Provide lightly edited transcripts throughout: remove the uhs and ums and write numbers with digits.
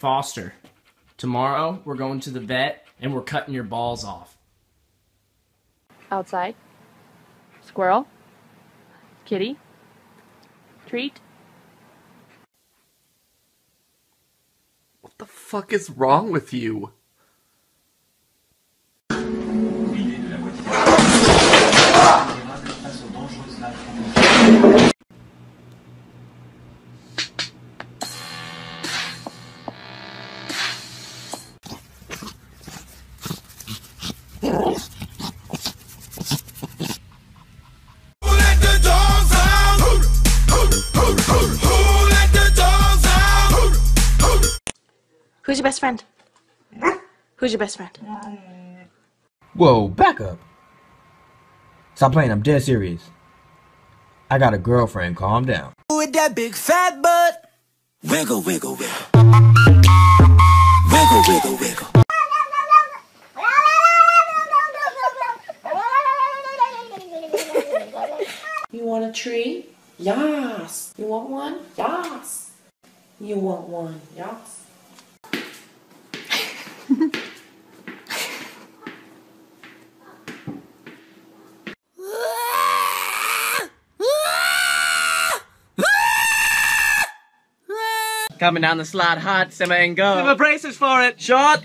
Foster, tomorrow we're going to the vet and we're cutting your balls off. Outside. Squirrel. Kitty. Treat. What the fuck is wrong with you? Who's your best friend? Who's your best friend? Whoa, back up. Stop playing, I'm dead serious. I got a girlfriend, calm down. With that big fat butt. Wiggle, wiggle, wiggle. Wiggle, wiggle, wiggle. You want a tree? Yes. You want one? Yes. You want one? Yes. Coming down the slide hot, simmer and go. Simmer braces for it. Shot.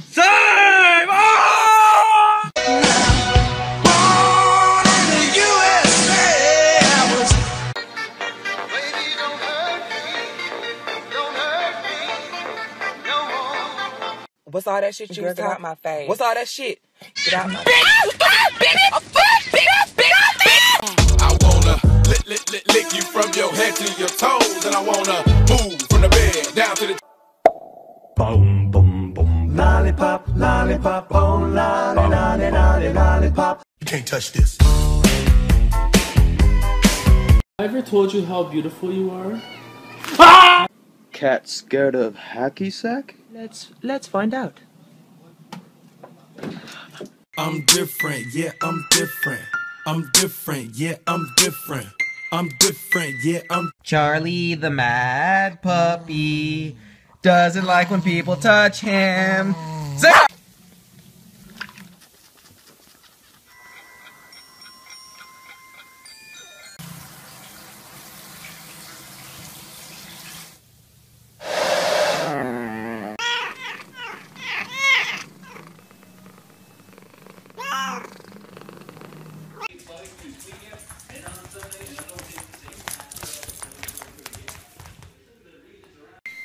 Save! Oh! Born in the USA, I was. Baby, don't hurt me no more. What's all that shit you was talking about? What's all that shit? Get out my I wanna lick you from your head to your toes, and I wanna move from the bed down to the. Boom, boom, boom. Lollipop, lollipop, oh, lolly, lolly, lolly, lollipop. You can't touch this. I ever told you how beautiful you are? Cat scared of hacky sack? Let's find out. I'm different, yeah, I'm different. I'm different, yeah, I'm different. I'm different, yeah, I'm. Charlie the mad puppy doesn't like when people touch him.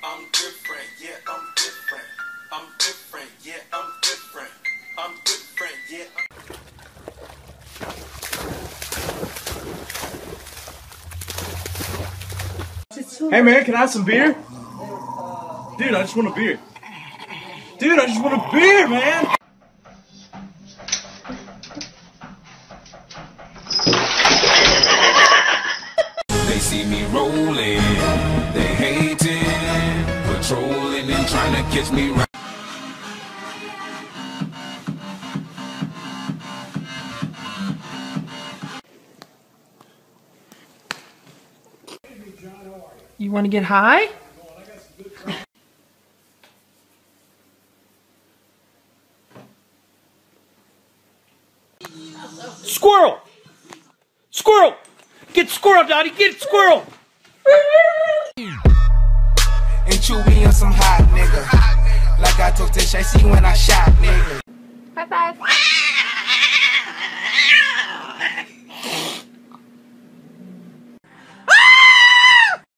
I'm different, yeah, I'm different. I'm different, yeah, I'm different. I'm different, yeah. Hey man, can I have some beer? Dude, I just want a beer. Dude, I just want a beer, man! They see me rolling, they hating, patrolling and trying to catch me right. You want to get high? Squirrel! Squirrel! Get squirrel, Daddy! Get squirrel! And chew me on some hot nigga. Like I told Tish, I see when I shot nigga. High five.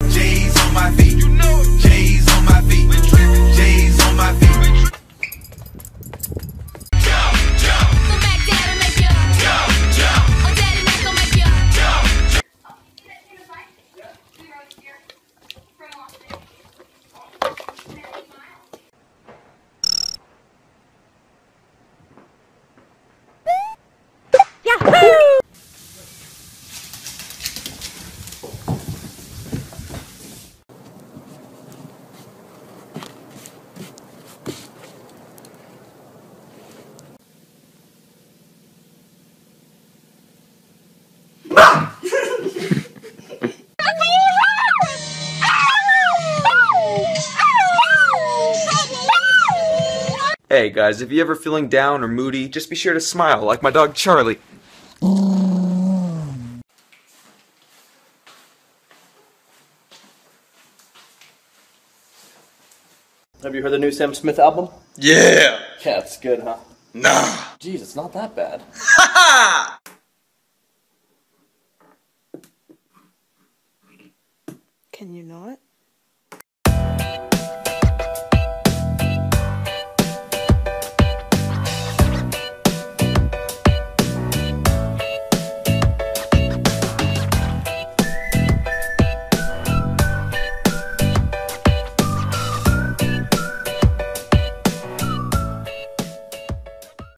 J's on my feet, you know it. J's on my feet, J's on my feet. Jump, jump. Come back, daddy, make you jump, jump. Oh, daddy, make you jump, jump. Hey guys, if you're ever feeling down or moody, just be sure to smile like my dog Charlie. Have you heard the new Sam Smith album? Yeah! Yeah, it's good, huh? Nah! Jeez, it's not that bad. Ha Can you not?